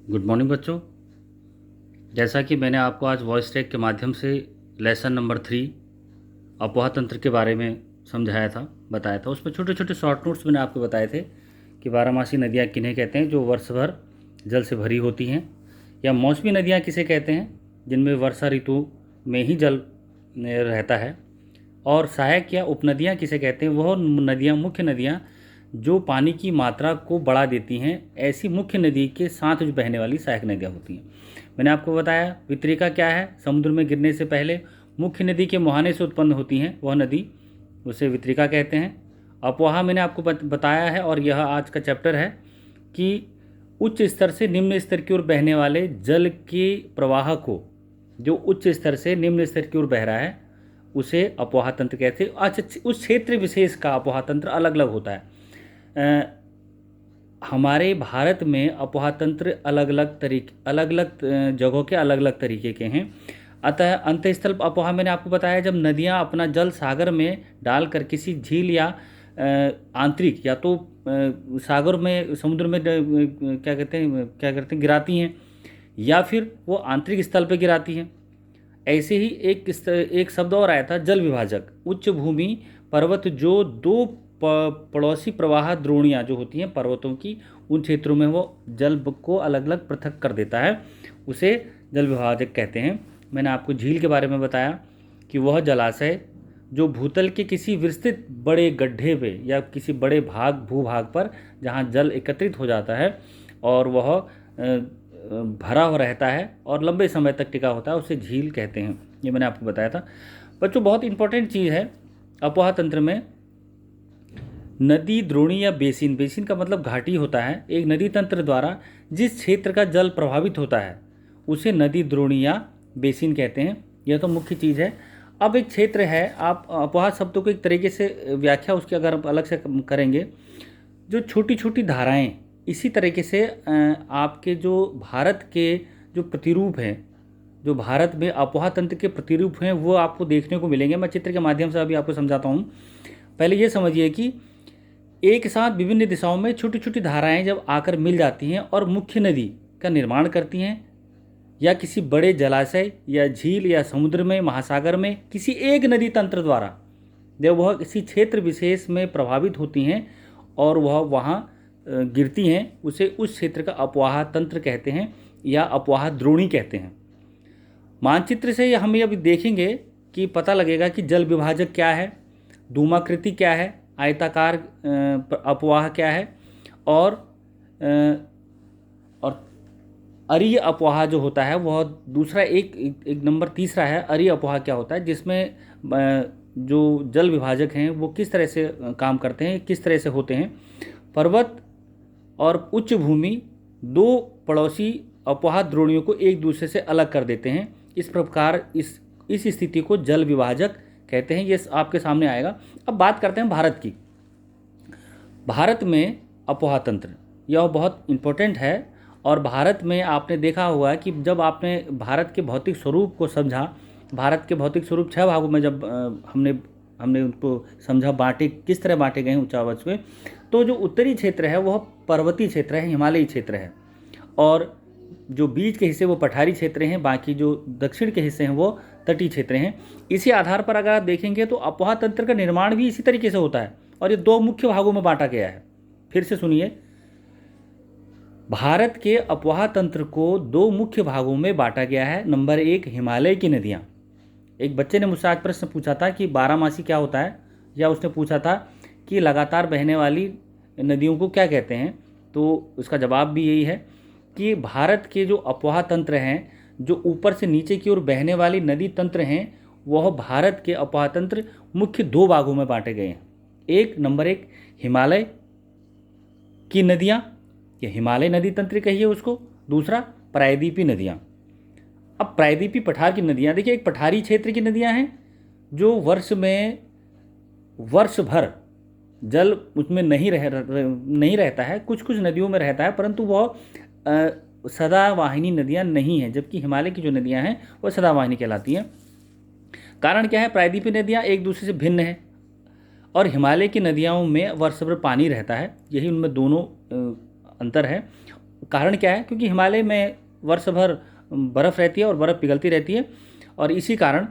Good morning बच्चों। जैसा कि मैंने आपको आज वॉइस ट्रैक के माध्यम से लेसन नंबर 3 अपोहा तंत्र के बारे में समझाया था, बताया था। उसमें छोटे छोटे शॉर्ट नोट्स मैंने आपको बताए थे कि बारहमासी नदियाँ किन्हें कहते हैं, जो वर्ष भर जल से भरी होती हैं, या मौसमी नदियाँ किसे कहते हैं, जिनमें वर्षा ऋतु में ही जल रहता है, और सहायक या उपनदियाँ किसे कहते हैं, वह नदियाँ, मुख्य नदियाँ जो पानी की मात्रा को बढ़ा देती हैं। ऐसी मुख्य नदी के साथ जो बहने वाली सहायक नदियाँ होती हैं। मैंने आपको बताया वितरिका क्या है, समुद्र में गिरने से पहले मुख्य नदी के मुहाने से उत्पन्न होती हैं, वह नदी, उसे वितरिका कहते हैं। अपोहा मैंने आपको बताया है, और यह आज का चैप्टर है कि उच्च स्तर से निम्न स्तर की ओर बहने वाले जल के प्रवाह को, जो उच्च स्तर से निम्न स्तर की ओर बह रहा है, उसे अपोहा तंत्र कहते हैं। अच्छा, उस क्षेत्र विशेष का अपोहा तंत्र अलग अलग होता है। हमारे भारत में अपोहा तंत्र अलग अलग जगहों के अलग अलग तरीके के हैं। अतः अंतःस्थल अपोहा मैंने आपको बताया, जब नदियां अपना जल सागर में डालकर किसी झील या आंतरिक, या तो सागर में, समुद्र में क्या कहते हैं गिराती हैं, या फिर वो आंतरिक स्थल पर गिराती हैं। ऐसे ही एक शब्द और आया था, जल विभाजक। उच्च भूमि पर्वत जो दो पड़ोसी प्रवाह द्रोणियाँ जो होती हैं पर्वतों की, उन क्षेत्रों में वो जल को अलग अलग पृथक कर देता है, उसे जल विभाजक कहते हैं। मैंने आपको झील के बारे में बताया कि वह जलाशय जो भूतल के किसी विस्तृत बड़े गड्ढे पे या किसी बड़े भूभाग पर जहाँ जल एकत्रित हो जाता है और वह भरा हुआ रहता है और लंबे समय तक टिका होता है, उसे झील कहते हैं। ये मैंने आपको बताया था बच्चों। बहुत इंपॉर्टेंट चीज़ है अपोहा तंत्र में, नदी द्रोणी या बेसिन। बेसिन का मतलब घाटी होता है। एक नदी तंत्र द्वारा जिस क्षेत्र का जल प्रभावित होता है उसे नदी द्रोणी या बेसिन कहते हैं। यह तो मुख्य चीज़ है। अब एक क्षेत्र है, आप अपोहा शब्दों को एक तरीके से व्याख्या उसकी अगर आप अलग से करेंगे, जो छोटी छोटी धाराएं, इसी तरीके से आपके जो भारत के जो प्रतिरूप हैं, जो भारत में अपोहा तंत्र के प्रतिरूप हैं, वो आपको देखने को मिलेंगे। मैं चित्र के माध्यम से अभी आपको समझाता हूँ। पहले ये समझिए कि एक साथ विभिन्न दिशाओं में छोटी छोटी धाराएं जब आकर मिल जाती हैं और मुख्य नदी का निर्माण करती हैं, या किसी बड़े जलाशय या झील या समुद्र में, महासागर में किसी एक नदी तंत्र द्वारा जब वह किसी क्षेत्र विशेष में प्रभावित होती हैं और वह वहाँ गिरती हैं, उसे उस क्षेत्र का अपोहा तंत्र कहते हैं या अपोहा द्रोणी कहते हैं। मानचित्र से हम ये अभी देखेंगे कि पता लगेगा कि जल विभाजक क्या है, धूमाकृति क्या है, आयताकार अपोहा क्या है, और अरीय अपोहा जो होता है वह दूसरा, एक नंबर तीसरा है अरीय अपोहा क्या होता है, जिसमें जो जल विभाजक हैं वो किस तरह से काम करते हैं, किस तरह से होते हैं। पर्वत और उच्च भूमि दो पड़ोसी अपोहा द्रोणियों को एक दूसरे से अलग कर देते हैं। इस प्रकार इस स्थिति को जल विभाजक कहते हैं। ये आपके सामने आएगा। अब बात करते हैं भारत की। भारत में अपोहा तंत्र यह बहुत इम्पोर्टेंट है, और भारत में आपने देखा हुआ कि जब आपने भारत के भौतिक स्वरूप को समझा, भारत के भौतिक स्वरूप 6 भागों में जब हमने उनको समझा, बांटे किस तरह बांटे गए हैं ऊंचावच में, तो जो उत्तरी क्षेत्र है वह पर्वतीय क्षेत्र है, हिमालयी क्षेत्र है, और जो बीच के हिस्से वो पठारी क्षेत्र हैं, बाकी जो दक्षिण के हिस्से हैं वो तटीय क्षेत्र हैं। इसी आधार पर अगर आप देखेंगे तो अपोहा तंत्र का निर्माण भी इसी तरीके से होता है, और ये 2 मुख्य भागों में बांटा गया है। फिर से सुनिए, भारत के अपोहा तंत्र को 2 मुख्य भागों में बांटा गया है। नंबर 1, हिमालय की नदियाँ। एक बच्चे ने मुझसे आज प्रश्न पूछा था कि बारहमासी क्या होता है, या उसने पूछा था कि लगातार बहने वाली नदियों को क्या कहते हैं। तो उसका जवाब भी यही है कि भारत के जो अपोहा तंत्र हैं, जो ऊपर से नीचे की ओर बहने वाली नदी तंत्र हैं, वह भारत के अपोहा तंत्र मुख्य 2 भागों में बांटे गए हैं। नंबर 1 हिमालय की नदियाँ, या हिमालय नदी तंत्र कहिए उसको। दूसरा प्रायद्वीपीय नदियाँ। अब प्रायद्वीपीय पठार की नदियाँ, देखिए एक पठारी क्षेत्र की नदियाँ हैं जो वर्ष भर जल उसमें नहीं रहता है। कुछ कुछ नदियों में रहता है, परंतु वह सदावाहिनी नदियाँ नहीं हैं, जबकि हिमालय की जो नदियाँ हैं वह सदावाहिनी कहलाती हैं। कारण क्या है? प्रायद्वीपीय नदियाँ एक दूसरे से भिन्न हैं, और हिमालय की नदियों में वर्ष भर पानी रहता है। यही उनमें दोनों अंतर है। कारण क्या है? क्योंकि हिमालय में वर्ष भर बर्फ़ रहती है और बर्फ़ पिघलती रहती है, और इसी कारण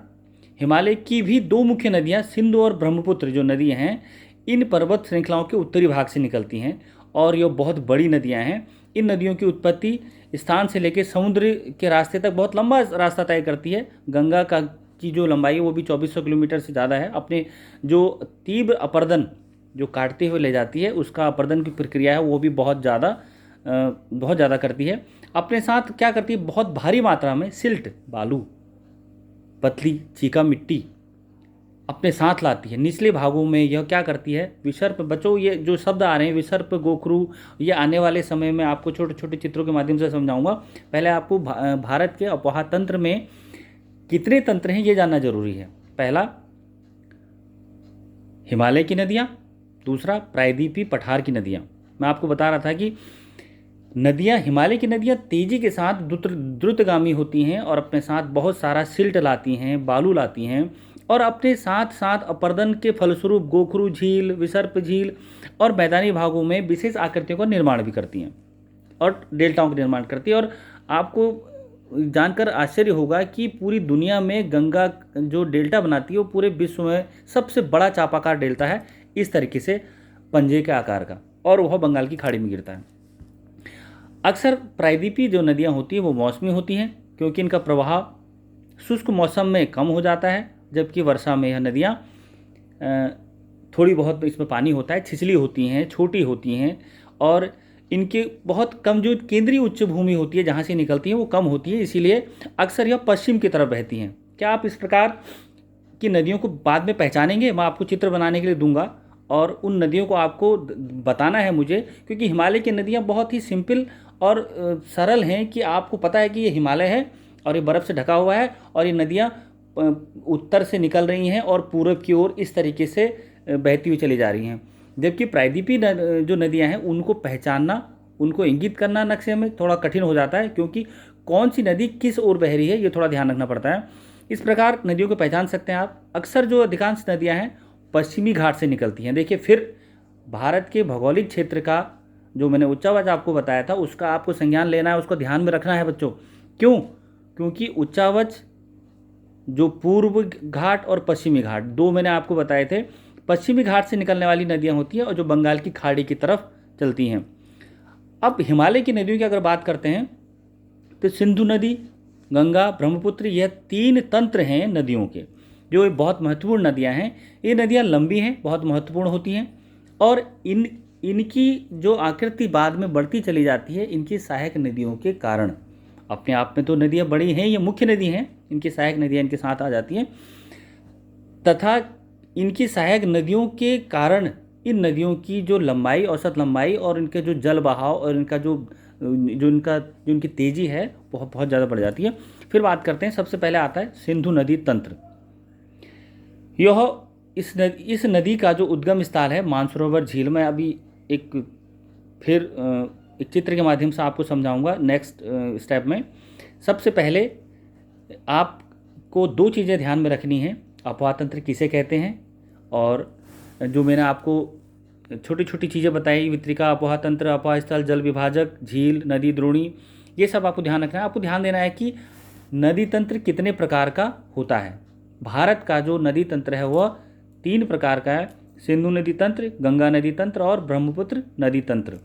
हिमालय की भी दो मुख्य नदियाँ सिंधु और ब्रह्मपुत्र जो नदी हैं, इन पर्वत श्रृंखलाओं के उत्तरी भाग से निकलती हैं और ये बहुत बड़ी नदियाँ हैं। इन नदियों की उत्पत्ति स्थान से लेकर समुद्र के रास्ते तक बहुत लंबा रास्ता तय करती है। गंगा का की जो लंबाई है वो भी 2400 किलोमीटर से ज़्यादा है। अपने जो तीव्र अपर्दन जो काटते हुए ले जाती है, उसका अपर्दन की प्रक्रिया है वो भी बहुत ज़्यादा करती है। अपने साथ क्या करती है? बहुत भारी मात्रा में सिल्ट, बालू, पतली चीका मिट्टी अपने साथ लाती है। निचले भागों में यह क्या करती है? विसर्प, बच्चों ये जो शब्द आ रहे हैं विसर्प, गोखरू, ये आने वाले समय में आपको छोटे छोटे चित्रों के माध्यम से समझाऊंगा। पहले आपको भारत के अपोहा तंत्र में कितने तंत्र हैं ये जानना जरूरी है। पहला, हिमालय की नदियाँ। दूसरा, प्रायद्वीपीय पठार की नदियाँ। मैं आपको बता रहा था कि नदियाँ, हिमालय की नदियाँ तेज़ी के साथ द्रुतगामी होती हैं और अपने साथ बहुत सारा सिल्ट लाती हैं, बालू लाती हैं, और अपने साथ साथ अपर्दन के फलस्वरूप गोखरू झील, विसर्प झील और मैदानी भागों में विशेष आकृतियों का निर्माण भी करती हैं और डेल्टाओं का निर्माण करती है। और आपको जानकर आश्चर्य होगा कि पूरी दुनिया में गंगा जो डेल्टा बनाती है वो पूरे विश्व में सबसे बड़ा चापाकार डेल्टा है, इस तरीके से पंजे के आकार का, और वह बंगाल की खाड़ी में गिरता है। अक्सर प्रायद्वीपीय जो नदियाँ होती हैं वो मौसमी होती हैं, क्योंकि इनका प्रवाह शुष्क मौसम में कम हो जाता है, जबकि वर्षा में यह नदियाँ थोड़ी बहुत इसमें पानी होता है, छिछली होती हैं, छोटी होती हैं, और इनके बहुत कम जो केंद्रीय उच्च भूमि होती है जहाँ से निकलती हैं वो कम होती है, इसीलिए अक्सर यह पश्चिम की तरफ बहती हैं। क्या आप इस प्रकार की नदियों को बाद में पहचानेंगे? मैं आपको चित्र बनाने के लिए दूंगा और उन नदियों को आपको बताना है मुझे, क्योंकि हिमालय की नदियाँ बहुत ही सिंपल और सरल हैं कि आपको पता है कि ये हिमालय है और ये बर्फ़ से ढका हुआ है और ये नदियाँ उत्तर से निकल रही हैं और पूरब की ओर इस तरीके से बहती हुई चली जा रही हैं। जबकि प्रायद्वीपीय जो नदियाँ हैं उनको पहचानना, उनको इंगित करना नक्शे में थोड़ा कठिन हो जाता है, क्योंकि कौन सी नदी किस ओर बह रही है ये थोड़ा ध्यान रखना पड़ता है। इस प्रकार नदियों को पहचान सकते हैं आप। अक्सर जो अधिकांश नदियाँ हैं पश्चिमी घाट से निकलती हैं। देखिए, फिर भारत के भौगोलिक क्षेत्र का जो मैंने उच्चावच आपको बताया था उसका आपको संज्ञान लेना है, उसको ध्यान में रखना है बच्चों। क्यों? क्योंकि उच्चावच जो पूर्व घाट और पश्चिमी घाट दो मैंने आपको बताए थे, पश्चिमी घाट से निकलने वाली नदियाँ होती हैं और जो बंगाल की खाड़ी की तरफ चलती हैं। अब हिमालय की नदियों की अगर बात करते हैं तो सिंधु नदी, गंगा, ब्रह्मपुत्र, यह तीन तंत्र हैं नदियों के, जो बहुत महत्वपूर्ण नदियाँ हैं। ये नदियाँ लंबी हैं, बहुत महत्वपूर्ण होती हैं, और इनकी जो आकृति बाद में बढ़ती चली जाती है इनकी सहायक नदियों के कारण। अपने आप में तो नदियाँ बड़ी हैं, ये मुख्य नदी हैं, इनकी सहायक नदियाँ इनके साथ आ जाती हैं, तथा इनकी सहायक नदियों के कारण इन नदियों की जो लंबाई, औसत लंबाई और इनके जो जल बहाव और इनका जो इनकी तेज़ी है बहुत बहुत ज़्यादा बढ़ जाती है। फिर बात करते हैं, सबसे पहले आता है सिंधु नदी तंत्र। यह इस नदी का जो उद्गम स्थल है मानसरोवर झील में, अभी एक चित्र के माध्यम से आपको समझाऊंगा नेक्स्ट स्टेप में। सबसे पहले आपको दो चीज़ें ध्यान में रखनी हैं, अपोहा तंत्र किसे कहते हैं, और जो मैंने आपको छोटी छोटी चीज़ें बताई, वितरिका, अपोहा तंत्र, अपोहा स्थल, जल विभाजक, झील, नदी द्रोणी, ये सब आपको ध्यान रखना है। आपको ध्यान देना है कि नदी तंत्र कितने प्रकार का होता है। भारत का जो नदी तंत्र है वह 3 प्रकार का है, सिंधु नदी तंत्र, गंगा नदी तंत्र और ब्रह्मपुत्र नदी तंत्र।